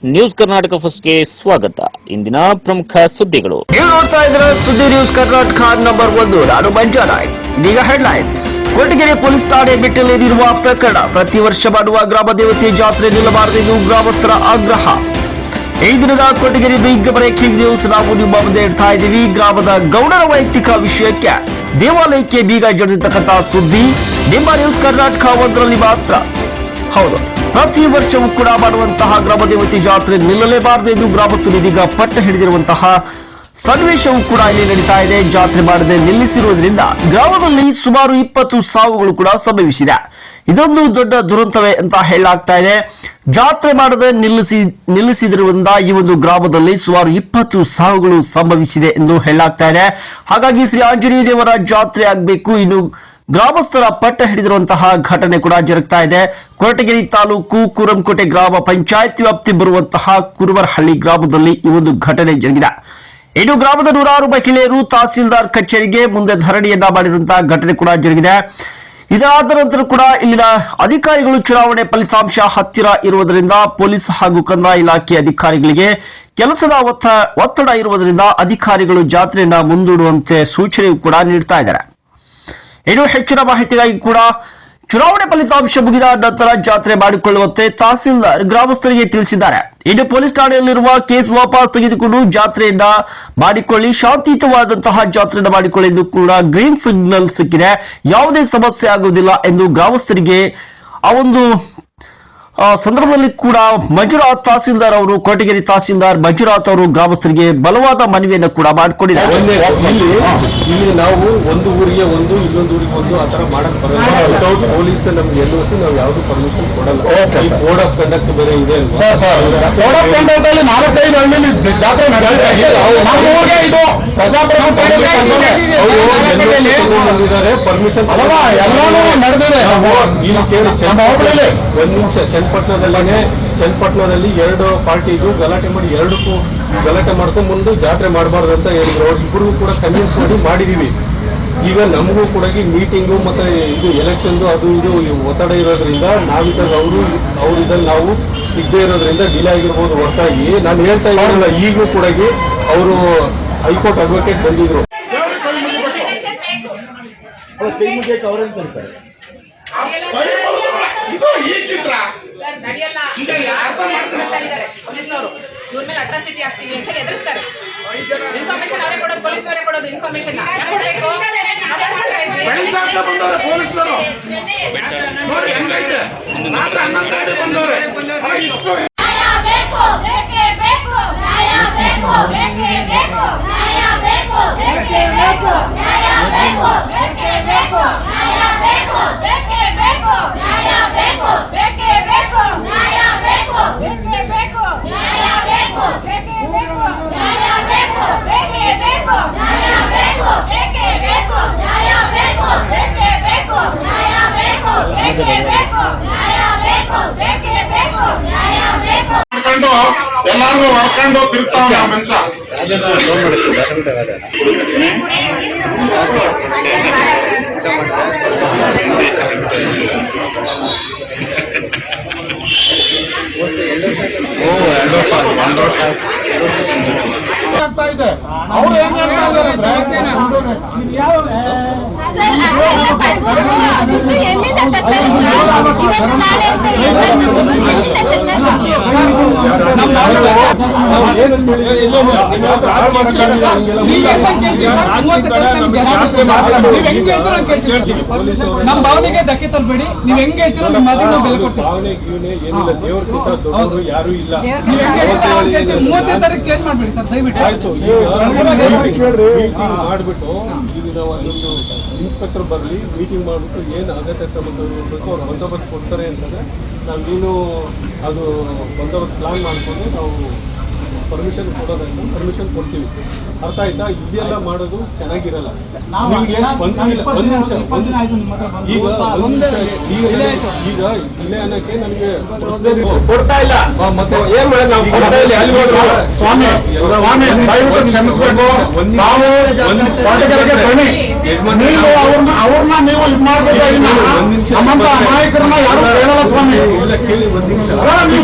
News Karnataka ಫಸ್ಟ್ಗೆ ಸ್ವಾಗತ. ಇಂದಿನ ಪ್ರಮುಖ ಸುದ್ದಿಗಳು. ನೀವು ನೋಡ್ತಾ ಇದ್ದೀರಾ ಸುದ್ದಿ ನ್ಯೂಸ್ ಕರ್ನಾಟಕ ನಂಬರ್ 1. ನಾನು ಮಂಜುನಾಥ್. ಇದೀಗ ಹೆಡ್ಲೈನ್ಸ್. ಕೊರಟಗೆರೆ ಪೊಲೀಸ್ ಠಾಣೆ ಮೆಟ್ಟಿಲೇರಿರುವ ಪ್ರಕರಣ. ಪ್ರತಿ ವರ್ಷ ಮಾಡುವ ಗ್ರಾಮ ದೇವತೆ ಜಾತ್ರೆ ನಿಲ್ಲಬಾರದೆಂದು ಗ್ರಾಮಸ್ಥರ ಆಗ್ರಹ. ಈ ದಿನದ ಕೊರಟಗೆರೆ ಬಿಗ್ ಬ್ರೇಕಿಂಗ್ ನ್ಯೂಸ್ ನಾವು ನಿಮ್ಮ ಮುಂದೆ ಇಡ್ತಾ ಇದ್ದೀವಿ. ಗ್ರಾಮದ ಗೌಡರ ವೈಯಕ್ತಿಕ ವಿಷಯಕ್ಕೆ ದೇವಾಲಯಕ್ಕೆ ಬೀಗ ಜಡಿದಿರ್ತಕ್ಕಂಥ ಸುದ್ದಿ ನಿಮ್ಮ ನ್ಯೂಸ್ ಕರ್ನಾಟಕ 1ರಲ್ಲಿ ಮಾತ್ರ. ಹೌದು, ಪ್ರತಿ ವರ್ಷವೂ ಕೂಡ ಮಾಡುವಂತಹ ಗ್ರಾಮ ದೇವತೆ ಜಾತ್ರೆ ನಿಲ್ಲಲೇಬಾರದು ಎಂದು ಗ್ರಾಮಸ್ಥರು ಇದೀಗ ಪಟ್ಟ ಹಿಡಿದಿರುವಂತಹ ಸನ್ನಿವೇಶವೂ ಕೂಡ ಇಲ್ಲಿ ನಡೀತಾ ಇದೆ. ಜಾತ್ರೆ ಮಾಡದೆ ನಿಲ್ಲಿಸಿರುವುದರಿಂದ ಗ್ರಾಮದಲ್ಲಿ ಸುಮಾರು 20 ಸಾವುಗಳು ಕೂಡ ಸಂಭವಿಸಿದೆ. ಇದೊಂದು ದೊಡ್ಡ ದುರಂತವೇ ಅಂತ ಹೇಳಲಾಗ್ತಾ ಇದೆ. ಜಾತ್ರೆ ಮಾಡದೆ ನಿಲ್ಲಿಸಿದಿರುವುದರಿಂದ ಈ ಒಂದು ಗ್ರಾಮದಲ್ಲಿ ಸುಮಾರು 20 ಸಾವುಗಳು ಸಂಭವಿಸಿದೆ ಎಂದು ಹೇಳಲಾಗ್ತಾ ಇದೆ. ಹಾಗಾಗಿ ಶ್ರೀ ಆಂಜನೇಯ ದೇವರ ಜಾತ್ರೆ ಆಗಬೇಕು. ಇನ್ನು ಗ್ರಾಮಸ್ಥರ ಪಟ್ಟ ಹಿಡಿದಿರುವಂತಹ ಘಟನೆ ಕೂಡ ಜರುಗ್ತಾ ಇದೆ. ಕೊರಟಗೆರೆ ತಾಲೂಕು ಕೂರಂಕೋಟೆ ಗ್ರಾಮ ಪಂಚಾಯತ್ ವ್ಯಾಪ್ತಿ ಬರುವಂತಹ ಕುರುಬರಹಳ್ಳಿ ಗ್ರಾಮದಲ್ಲಿ ಈ ಒಂದು ಘಟನೆ ಜರುಗಿದೆ. ಇನ್ನು ಗ್ರಾಮದ 100 ಮಹಿಳೆಯರು ತಹಸೀಲ್ದಾರ್ ಕಚೇರಿಗೆ ಮುಂದೆ ಧರಣಿಯನ್ನ ಮಾಡಿರುವಂತಹ ಘಟನೆ ಕೂಡ ಜರುಗಿದೆ. ಇದಾದ ನಂತರ ಕೂಡ ಇಲ್ಲಿನ ಅಧಿಕಾರಿಗಳು ಚುನಾವಣೆ ಫಲಿತಾಂಶ ಹತ್ತಿರ ಇರುವುದರಿಂದ ಪೊಲೀಸ್ ಹಾಗೂ ಕಂದಾಯ ಇಲಾಖೆ ಅಧಿಕಾರಿಗಳಿಗೆ ಕೆಲಸದ ಒತ್ತಡ ಇರುವುದರಿಂದ ಅಧಿಕಾರಿಗಳು ಜಾತ್ರೆಯನ್ನ ಮುಂದೂಡುವಂತೆ ಸೂಚನೆ ಕೂಡ ನೀಡ್ತಾ ಇದ್ದಾರೆ. ಇನ್ನು ಹೆಚ್ಚಿನ ಮಾಹಿತಿಗಾಗಿ ಕೂಡ ಚುನಾವಣೆ ಫಲಿತಾಂಶ ಮುಗಿದ ನಂತರ ಜಾತ್ರೆ ಮಾಡಿಕೊಳ್ಳುವಂತೆ ತಹಸೀಲ್ದಾರ್ ಗ್ರಾಮಸ್ಥರಿಗೆ ತಿಳಿಸಿದ್ದಾರೆ. ಇನ್ನು ಪೊಲೀಸ್ ಠಾಣೆಯಲ್ಲಿರುವ ಕೇಸ್ ವಾಪಸ್ ತೆಗೆದುಕೊಂಡು ಜಾತ್ರೆಯನ್ನ ಮಾಡಿಕೊಳ್ಳಿ, ಶಾಂತಿಯುತವಾದಂತಹ ಜಾತ್ರೆಯನ್ನ ಮಾಡಿಕೊಳ್ಳಿ ಎಂದು ಕೂಡ ಗ್ರೀನ್ ಸಿಗ್ನಲ್ ಸಿಕ್ಕಿದೆ. ಯಾವುದೇ ಸಮಸ್ಯೆ ಆಗುವುದಿಲ್ಲ ಎಂದು ಗ್ರಾಮಸ್ಥರಿಗೆ ಆ ಒಂದು ಸಂದರ್ಭದಲ್ಲಿ ಕೂಡ ಮಂಜುನಾಥ್ ತಹಸೀಲ್ದಾರ್ ಅವರು, ಕೊರಟಗೆರೆ ತಹಸೀಲ್ದಾರ್ ಮಂಜುನಾಥ್ ಅವರು ಗ್ರಾಮಸ್ಥರಿಗೆ ಬಲವಾದ ಮನವಿಯನ್ನು ಕೂಡ ಮಾಡಿಕೊಂಡಿದ್ದಾರೆ. ಇಲ್ಲಿ ನಾವು ಒಂದು ಊರಿಗೆ ಒಂದು, ಇನ್ನೊಂದು ಊರಿಗೆ ಒಂದು ಆ ತರ ಮಾಡಕ್ ಬರಲ್ಲ. ಪೊಲೀಸ್ ನಮ್ಗೆ ಎಲ್ಒಸಿ ನಾವು ಯಾವ್ದು ಪರ್ಮಿಷನ್ ಕೊಡಲ್ಲ. ಕೋಡ್ ಆಫ್ ಕಂಡಕ್ಟ್ ಬೇರೆ ಇದೆ ಅಲ್ವಾ? ಕೋಡ್ ಆಫ್ ಕಂಡಕ್ಟ್ ಅಲ್ಲಿ 4-5 ಹಳ್ಳಿ ಜಾತ್ರೆ ಪರ್ಮಿಷನ್ ಎಲ್ಲಾನು ನಡೆದಿದೆ. ಇಲ್ಲಿ ಕೇಳಿ ಒಂದ್ ನಿಮಿಷ. ಚನ್ನಪಟ್ಟಣದಲ್ಲಿ 2 ಪಾರ್ಟಿಗೂ ಗಲಾಟೆ ಮಾಡಿ 2ಕ್ಕೂ ಗಲಾಟೆ ಮಾಡ್ಕೊಂಡು ಮುಂದೆ ಜಾತ್ರೆ ಮಾಡಬಾರ್ದು ಅಂತ ಹೇಳಿದ್ರು. ಇಬ್ಬರಿಗೂ ಕೂಡ ಕನ್ವಿನ್ಸ್ ಮಾಡಿ ಮಾಡಿದೀವಿ. ಈಗ ನಮಗೂ ಕೂಡ ಮೀಟಿಂಗು ಮತ್ತೆ ಇದು ಎಲೆಕ್ಷನ್ದು ಅದು ಇದು ಒತ್ತಡ ಇರೋದ್ರಿಂದ ನಾವಿದ್ದಾಗ ಅವರಿದ್ದಾಗ ನಾವು ಸಿಗದೆ ಇರೋದ್ರಿಂದ ಡಿಲೇ ಆಗಿರ್ಬೋದು ಹೊರತಾಗಿ ನಾನು ಹೇಳ್ತಾ ಇದ್ದೀನಲ್ಲ. ಈಗಲೂ ಕೂಡ ಅವರು ಹೈಕೋರ್ಟ್ ಅಡ್ವೊಕೇಟ್ ಬಂದಿದ್ರು. ಇವ್ರ ಮೇಲೆ ಅಟ್ರಾಸಿಟಿ ಆಗ್ತೀವಿ ಅಂತ ಎದುರಿಸ್ತಾರೆ. ಇನ್ಫಾರ್ಮೇಶನ್ ಅವರೇ ಕೊಡೋದು, ಪೊಲೀಸ್ನವರೇ ಕೊಡೋದು ಇನ್ಫಾರ್ಮೇಶನ್. ಎಲ್ಲಾರ್ಗು ಹೊಡ್ಕೊಂಡು ತಿರ್ತಾವ ಮನುಷ್ಯ. ಇದೆ ಅವ್ರು ಏನ್ ಹೇಳ್ತಾ ನಮ್ಮ ಭಾವನೆಗೆ ಧಕ್ಕೆ ತರಬೇಡಿ. ನೀವ್ ಹೆಂಗ್ ಹೇಳ್ತೀರೋ ನಿಮ್ಮ ಮಾತಿಗೆ ನಾವು ಬೆಲೆ ಕೊಡ್ತೀವಿ. ಯಾರು ಇಲ್ಲ. 30ನೇ ತಾರೀಕು ಚೇಂಜ್ ಮಾಡ್ಬೇಡಿ ಸರ್ ದಯವಿಟ್ಟು. ಮಾಡ್ಬಿಟ್ಟು ಈಗ ನಾವು ಅಲ್ಲೊಂದು ಇನ್ಸ್ಪೆಕ್ಟರ್ ಬರಲಿ, ಮೀಟಿಂಗ್ ಮಾಡ್ಬಿಟ್ಟು ಏನು ಅಗತ್ಯ ಕ್ರಮ ತಗೋಬೇಕು, ಅವ್ರು ಬಂದೋಬಸ್ತ್ ಕೊಡ್ತಾರೆ ಅಂತಂದ್ರೆ ನಾವೇನು ಅದು ಬಂದೋಬಸ್ತ್ ಪ್ಲಾನ್ ಮಾಡಿಕೊಂಡು ನಾವು ಪರ್ಮಿಷನ್ ಕೊಡೋದಂತ ಪರ್ಮಿಷನ್ ಕೊಡ್ತೀವಿ. ಅರ್ಥ ಆಯ್ತಾ? ಇದೆಲ್ಲ ಮಾಡೋದು ಚೆನ್ನಾಗಿರಲ್ಲ. ನಿಮ್ಗೆ ಈಗ ಇಲ್ಲೇ ಅನ್ನಕ್ಕೆ ನನಗೆ ಕೊಡ್ತಾ ಇಲ್ಲ. ಮತ್ತೆ ಏನ್ ಸ್ವಾಮಿ ಕ್ಷಮಿಸ್ಬೇಕು. ನಾವು ಅವ್ರನ್ನ ನೀವು ಇದು ಮಾಡ್ಬೇಕು. ನಮ್ಮಂತ ಅಮಾಯಕರನ್ನ ಯಾರು ಹೇಳಲ್ಲ ಸ್ವಾಮಿ. ಇಲ್ಲ ಕೇಳಿ ಒಂದ್ ನಿಮಿಷ.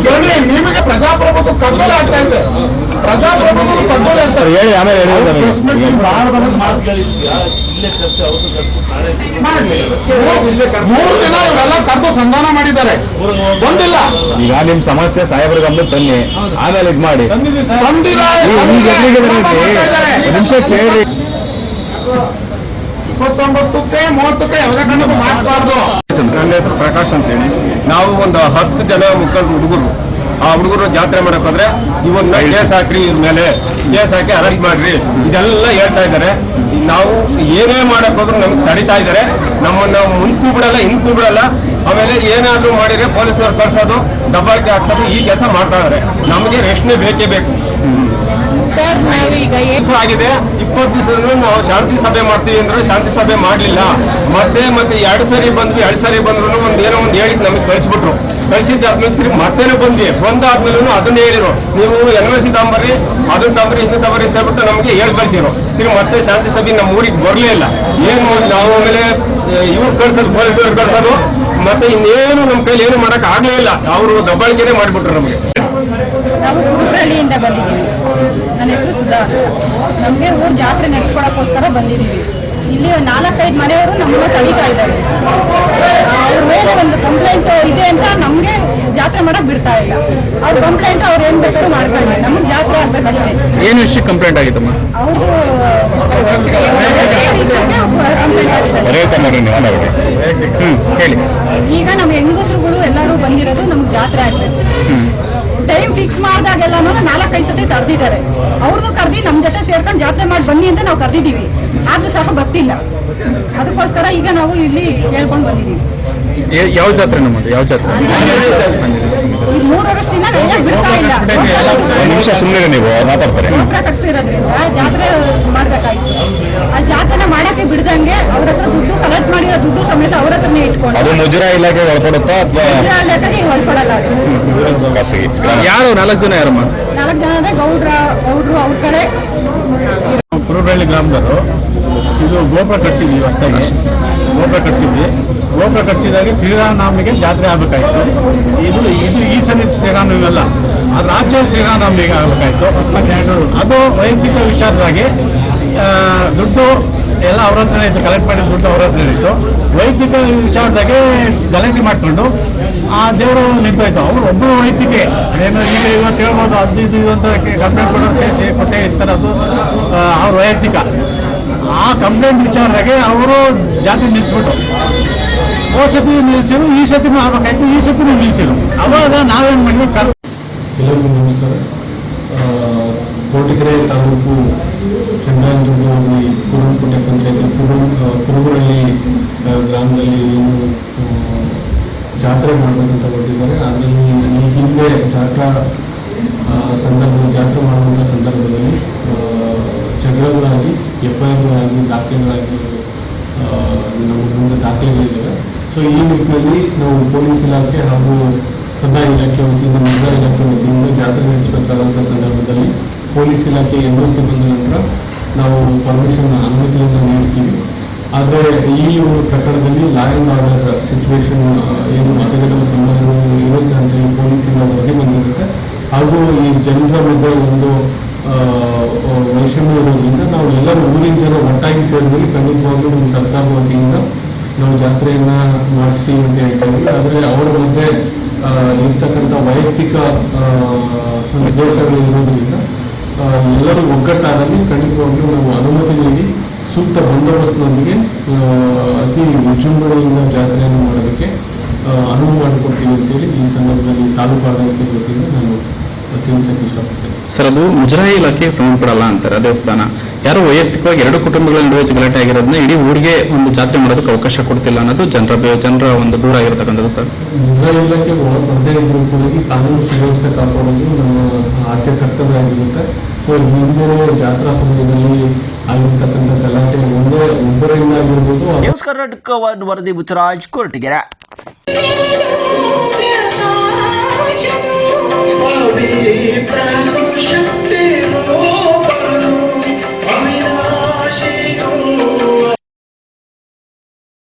ನಿಮಗೆ ಪ್ರಜಾಪ್ರಭುತ್ವ ಕಡ್ಡೋಲೆ ಆಗ್ತಾ ಇದೆ. ಪ್ರಜಾಪ್ರಭುತ್ವ ಕಡ್ಡೋಲೆ ಆಗ್ತಾ ಇದೆ. ಹೇಳಿ ಆಮೇಲೆ ಹೇಳಿ ಮೂರು ದಿನ ಇವೆಲ್ಲ ಕರೆದು ಸಂಧಾನ ಮಾಡಿದ್ದಾರೆ, ಬಂದಿಲ್ಲ. ಈಗ ನಿಮ್ ಸಮಸ್ಯೆ ಸಾಹೇಬ್ರ ಗಮನಕ್ಕೆ ತನ್ನಿ, ಆಮೇಲೆ ಇದ್ ಮಾಡಿ ನಿಮಿಷ ಕೇಳಿ. 29ಕ್ಕೆ 30ಕ್ಕೆ ಯಾವುದೇ ಕಾರಣಕ್ಕೂ ಮಾಡಿಸಬಾರ್ದು. ನನ್ನ ಹೆಸರು ಪ್ರಕಾಶ್ ಅಂತ ಹೇಳಿ. ನಾವು ಒಂದು 10 ಜನ ಮುಖಂಡರು ಹುಡುಗರು, ಆ ಹುಡುಗರು ಜಾತ್ರೆ ಮಾಡಕ್ ಹೋದ್ರೆ ಇವನ್ನ ಕೇಸ್ ಹಾಕ್ರಿ, ಇವ್ರ ಮೇಲೆ ಕೇಸ್ ಹಾಕಿ ಅರೆಸ್ಟ್ ಮಾಡ್ರಿ, ಇದೆಲ್ಲ ಹೇಳ್ತಾ ಇದ್ದಾರೆ. ನಾವು ಏನೇ ಮಾಡಕ್ ಹೋದ್ರು ನಮ್ಗೆ ತಡಿತಾ ಇದ್ದಾರೆ, ನಮ್ಮನ್ನ ಮುಂದಕ್ಕೂ ಬಿಡಲ್ಲ ಹಿಂದಕ್ಕೂ ಬಿಡಲ್ಲ. ಆಮೇಲೆ ಏನಾದ್ರೂ ಮಾಡಿದ್ರೆ ಪೊಲೀಸ್ನವ್ರು ಕಳ್ಸೋದು, ದಬ್ಬಾಳಿಕೆ ಹಾಕ್ಸೋದು, ಈ ಕೆಲಸ ಮಾಡ್ತಾ ಇದಾರೆ. ನಮಗೆ ರೆಸ್ಟ್ನೇ ಬೇಕೇ ಬೇಕು. ಸರ್ ನಾವೀಗ ಆಗಿದೆ 20 ದಿವಸದಿಂದ ನಾವು ಶಾಂತಿ ಸಭೆ ಮಾಡ್ತೀವಿ ಅಂದ್ರೆ ಶಾಂತಿ ಸಭೆ ಮಾಡಲಿಲ್ಲ. ಮತ್ತೆ 2 ಸರಿ ಬಂದ್ವಿ, 2 ಸರಿ ಬಂದ್ರು ಏನೋ ಒಂದು ಹೇಳಿದ್ ನಮಗೆ ಕಳಿಸ್ಬಿಟ್ರು. ಕಳಿಸಿದ್ದಾದ್ಮೇಲೆ ಮತ್ತೇನೆ ಬಂದ್ವಿ, ಬಂದಾದ್ಮೇಲೆ ಅದನ್ನ ಹೇಳಿರು, ನೀವು NOC ತಗೊಂಬರ್ರಿ, ಅದನ್ನ ತಗೊಂಬರಿ, ಇದನ್ನ ತಗೊಂಬರಿ ಅಂತ ಹೇಳ್ಬಿಟ್ಟು ನಮಗೆ ಹೇಳಿ ಕಳಿಸಿರು. ತಿರ್ಗಿ ಮತ್ತೆ ಶಾಂತಿ ಸಭೆ ನಮ್ಮ ಊರಿಗೆ ಬರಲೇ ಇಲ್ಲ. ಏನು ನಾವು ಆಮೇಲೆ ಇವ್ರು ಕಳ್ಸೋದು, ಪೊಲೀಸರು ಕಳ್ಸೋದು, ಮತ್ತೆ ಇನ್ನೇನು ನಮ್ಮ ಕೈಲಿ ಏನು ಮಾಡಕ್ ಆಗ್ಲೇ ಇಲ್ಲ. ಅವರು ದಬ್ಬಾಳಿಕೆನೇ ಮಾಡಿಬಿಟ್ರು ನಮಗೆ. ನಾವು ಕುರುಬ್ರಳ್ಳಿಯಿಂದ ಬಂದಿದ್ದೀವಿ. ನನ್ನ ಹೆಸರು ಸುಧಾ. ನಮಗೆ ಊರು ಜಾತ್ರೆ ನಡೆಸ್ಕೊಡಕ್ಕೋಸ್ಕರ ಬಂದಿದ್ದೀವಿ. ಇಲ್ಲಿ 4-5 ಮನೆಯವರು ನಮ್ಮನ್ನ ತಡೀತಾ ಇದ್ದಾರೆ. ಅವ್ರ ಮೇಲೆ ಒಂದು ಕಂಪ್ಲೇಂಟ್ ಇದೆ ಅಂತ ನಮಗೆ ಜಾತ್ರೆ ಮಾಡಕ್ ಬಿಡ್ತಾ ಇಲ್ಲ. ಅವ್ರ ಕಂಪ್ಲೇಂಟ್ ಅವ್ರು ಏನ್ ಬೇಕಾದ್ರೂ ಮಾಡ್ತಾರೆ, ನಮಗೆ ಜಾತ್ರೆ ಆಗ್ಬೇಕಷ್ಟೇ. ಏನು ವಿಷಯ ಕಂಪ್ಲೇಂಟ್ ಆಗಿತ್ತಮ್ಮ? ಅವ್ರದ್ದು ಕಂಪ್ಲೇಂಟ್ ಹೇಳಿ. ಈಗ ನಮ್ಮ ಹೆಂಗಸರುಗಳು ಎಲ್ಲರೂ ಬಂದಿರೋದು ನಮ್ಗೆ ಜಾತ್ರೆ ಆಗ್ಬೇಕು. ಟೈಮ್ ಫಿಕ್ಸ್ ಮಾಡಿದಾಗೆಲ್ಲನೂ 4-5 ಸತಿ ತಡೆದಿದ್ದಾರೆ. ಅವ್ರದ್ದು ಕರೆದಿ ನಮ್ಮ ಜೊತೆ ಸೇರ್ಕೊಂಡು ಜಾತ್ರೆ ಮಾಡಿ ಬನ್ನಿ ಅಂತ ನಾವು ಕರೆದಿದ್ದೀವಿ, ಆದ್ರೂ ಸಹ ಬರ್ತಿಲ್ಲ. ಅದಕ್ಕೋಸ್ಕರ ಈಗ ನಾವು ಇಲ್ಲಿ ಕೇಳ್ಕೊಂಡು ಬಂದಿದ್ದೀವಿ. ಯಾವ ಜಾತ್ರೆ ನಮ್ಮದು? ಯಾವ ಜಾತ್ರೆ? ಈ 3 ವರ್ಷದಿಂದ ನನಗೆ ಬಿಡ್ತಾ ಇಲ್ಲ. ನಿಮಿಷ ಸುಮ್ಮನೆ ನೀವು ಮಾತಾಡ್ತಾರೆ. ಗೋಪುರ ಕಟ್ಸಿರೋದ್ರಿಂದ ಜಾತ್ರೆ ಮಾಡ್ಬೇಕಾಯ್ತು. ಆ ಜಾತ್ರೆನ ಮಾಡಕ್ಕೆ ಬಿಡ್ದಂಗೆ ಅವ್ರ ಹತ್ರ ದುಡ್ಡು ಕಲೆಕ್ಟ್ ಮಾಡಿರೋ ದುಡ್ಡು ಸಮೇತ ಅವ್ರ ಹತ್ರನೇ ಇಟ್ಕೊಂಡು ಅದು ಮುಜರಾ ಇಲಾಖೆ ಒಳಪಡುತ್ತಾ ಅಥವಾ ಒಳಪಡಲ್ಲ. ಖಾಸಗಿ? ಯಾರು 4 ಜನ? ಯಾರಮ್ಮ? 4 ಜನ ಅಂದ್ರೆ ಗೌಡ್ರು ಅವ್ರ ಕಡೆ. ಕುರುಬಳ್ಳಿ ಗ್ರಾಮದವರು ಇದು ಗೋಪುರ ಕಟ್ಸಿದ್ವಿ, ಹೊಸದಾಗಿ ಗೋಪುರ ಕಟ್ಸಿದ್ವಿ. ಗೋಪುರ ಕಟ್ಸಿದಾಗೆ ಶ್ರೀರಾಮನವಮಿಗೆ ಜಾತ್ರೆ ಆಗಬೇಕಾಯ್ತು. ಇದು ಈ ಸಲ ಶ್ರೀರಾಮನವಮಿ ಅಲ್ಲ, ಅದು ರಾಜ್ಯ ಶ್ರೀರಾಮನವಮಿಗೆ ಆಗಬೇಕಾಯ್ತು. ಅದು ವೈಯಕ್ತಿಕ ವಿಚಾರವಾಗಿ ದುಡ್ಡು ಎಲ್ಲ ಅವ್ರ ಹತ್ರನೇ ಇತ್ತು, ಕಲೆಕ್ಟ್ ಮಾಡಿದ ದುಡ್ಡು ಅವ್ರ ಹತ್ರ ಇತ್ತು. ವೈಯಕ್ತಿಕ ವಿಚಾರದಾಗೆ ಗಲಾಟೆ ಮಾಡಿಕೊಂಡು ಆ ದೇವರು ನಿಂತೋಯ್ತು. ಅವರು ಒಬ್ಬರು ವೈಯಕ್ತಿಕ ಏನು ಈಗ ಇವತ್ತು ಹೇಳ್ಬೋದು, ಅದು ಇದು ಅಂತ ಕಂಪ್ಲೇಂಟ್ ಕೊಡೋರು ಸೇರಿಸಿ ಕೊಟ್ಟೆ ಇರ್ತಾರೆ, ಅದು ಅವ್ರ ವೈಯಕ್ತಿಕ. ಆ ಕಂಪ್ಲೇಂಟ್ ವಿಚಾರದಾಗೆ ಅವರು ಜಾತಿ ನಿಲ್ಲಿಸ್ಬಿಟ್ಟು ಹೋದ ಸತಿ ನಿಲ್ಲಿಸಿರು, ಈ ಸತಿನೂ ಆಗ್ಬೇಕಾಯ್ತು, ಈ ಸತಿನೂ ನಿಲ್ಲಿಸಿರು. ಅವಾಗ ನಾವೇನು ಮಾಡಿದ್ವಿ, ಎಲ್ಲರಿಗೂ ನಮಸ್ಕಾರ. ಕೋಟಗೆರೆ ತಾಲೂಕು ಚಂದ್ರಾಯನದುರ್ಗ ಹೋಬಳಿ ಕುರುಂಕೋಟೆ ಪಂಚಾಯತಿ ಕುರುಬರಳ್ಳಿ ಗ್ರಾಮದಲ್ಲಿ ಏನು ಜಾತ್ರೆ ಮಾಡಬೇಕಂತ ಹೊರಟಿದ್ದಾರೆ. ಅದರಲ್ಲಿ ಈ ಹಿಂದೆ ಜಾತ್ರೆ ಮಾಡುವಂಥ ಸಂದರ್ಭದಲ್ಲಿ ಜಗಳಗಳಾಗಿ FIR ದಾಖಲೆಗಳಾಗಿ ನಮ್ಮ ಮುಂದೆ ದಾಖಲೆಗಳಿದ್ದಾವೆ. ಸೊ ಈ ನಿಟ್ಟಿನಲ್ಲಿ ನಾವು ಪೊಲೀಸ್ ಇಲಾಖೆ ಹಾಗೂ ಕಂದಾಯ ಇಲಾಖೆ ವತಿಯಿಂದ, ಮುಜರಾ ಇಲಾಖೆ ವತಿಯಿಂದ ಜಾತ್ರೆ ನಡೆಸಬೇಕಾದಂಥ ಸಂದರ್ಭದಲ್ಲಿ ಪೊಲೀಸ್ ಇಲಾಖೆ NOC ಬಂದ ನಂತರ ನಾವು ಪರ್ಮಿಷನ್ ಅನುಮತಿಯನ್ನು ನೀಡ್ತೀವಿ. ಆದರೆ ಈ ಒಂದು ಪ್ರಕರಣದಲ್ಲಿ ಲಾ ಆ್ಯಂಡ್ ಆರ್ಡರ್ ಸಿಚುವೇಶನ್ ಏನು ಮತಗಟ್ಟುವ ಸಂಬಂಧ ಇರುತ್ತೆ ಅಂತೇಳಿ ಪೊಲೀಸಿಂದ ವರದಿ ಬಂದಿರುತ್ತೆ. ಹಾಗೂ ಈ ಜನರ ಮಧ್ಯೆ ಒಂದು ವೈಷಮ್ಯ ಇರೋದ್ರಿಂದ ನಾವು ಎಲ್ಲರೂ ಊರಿನ ಜನ ಒಟ್ಟಾಗಿ ಸೇರಿದಲ್ಲಿ ಖಂಡಿತವಾಗ್ಲೂ ನಮ್ಮ ಸರ್ಕಾರದ ವತಿಯಿಂದ ನಾವು ಜಾತ್ರೆಯನ್ನು ಮಾಡಿಸ್ತೀವಿ ಅಂತ ಹೇಳ್ತೀವಿ. ಆದರೆ ಅವರ ಮಧ್ಯೆ ಇರ್ತಕ್ಕಂಥ ವೈಯಕ್ತಿಕ ದೋಷಗಳು ಇರೋದ್ರಿಂದ ಎಲ್ಲರೂ ಒಗ್ಗಟ್ಟಾದಲ್ಲಿ ಖಂಡಿತವಾಗ್ಲೂ ನಾವು ಅನುಮತಿ ನೀಡಿ ಸೂಕ್ತ ಬಂದೋಬಸ್ತ್ನೊಂದಿಗೆ ಅತಿ ವಿಜೃಂಭಣೆಯಿಂದ ಜಾತ್ರೆಯನ್ನು ಮಾಡೋದಕ್ಕೆ ಅನುವು ಮಾಡಿಕೊಡ್ತೀವಿ ಅಂತೇಳಿ ಈ ಸಂದರ್ಭದಲ್ಲಿ ತಾಲೂಕು ಆಡಳಿತ ವತಿಯಿಂದ ನಾನು ತಿಳಿಸಕ್ಕೆ ಇಷ್ಟಪಡ್ತೇನೆ. ಸರ್, ಅದು ಮುಜರಾಯಿ ಇಲಾಖೆಗೆ ಸಂಬಂಧಪಡಲ್ಲ ಅಂತಾರೆ ದೇವಸ್ಥಾನ. ಯಾರು ವೈಯಕ್ತಿಕವಾಗಿ 2 ಕುಟುಂಬಗಳ ನಡುವೆ ಗಲಾಟೆ ಆಗಿರೋದನ್ನ ಇಡೀ ಊರಿಗೆ ಒಂದು ಜಾತ್ರೆ ಮಾಡೋದಕ್ಕೆ ಅವಕಾಶ ಕೊಡ್ತಿಲ್ಲ ಅನ್ನೋದು ಜನರ ಒಂದು ದೂರ ಆಗಿರತಕ್ಕಂಥದ್ದು. ಸರ್, ಮುಜರಾಯಿ ಇಲಾಖೆ ಒಳಪಡದೇ ಇದ್ರೂ ಕೂಡ ಕಾನೂನು ಸುವ್ಯವಸ್ಥೆ ಕಾಪಾಡೋದು ನಮ್ಮ ಆದ್ಯ ಕರ್ತವ್ಯ ಆಗಿರುತ್ತೆ. ಸೊ ಹಿಂದಿನ ಜಾತ್ರಾ ಸಮಯದಲ್ಲಿ ಆಗಿರ್ತಕ್ಕಂಥ ಗಲಾಟೆ ಒಬ್ಬರಿಂದ ಆಗಿರ್ಬೋದು. ನ್ಯೂಸ್ ಕರ್ನಾಟಕ ವರದಿ ಮುತ್ತರಾಜ್, ಕೊರಟಗೆರೆ. ಪವಿತ್ರ ಶಕ್ತಿ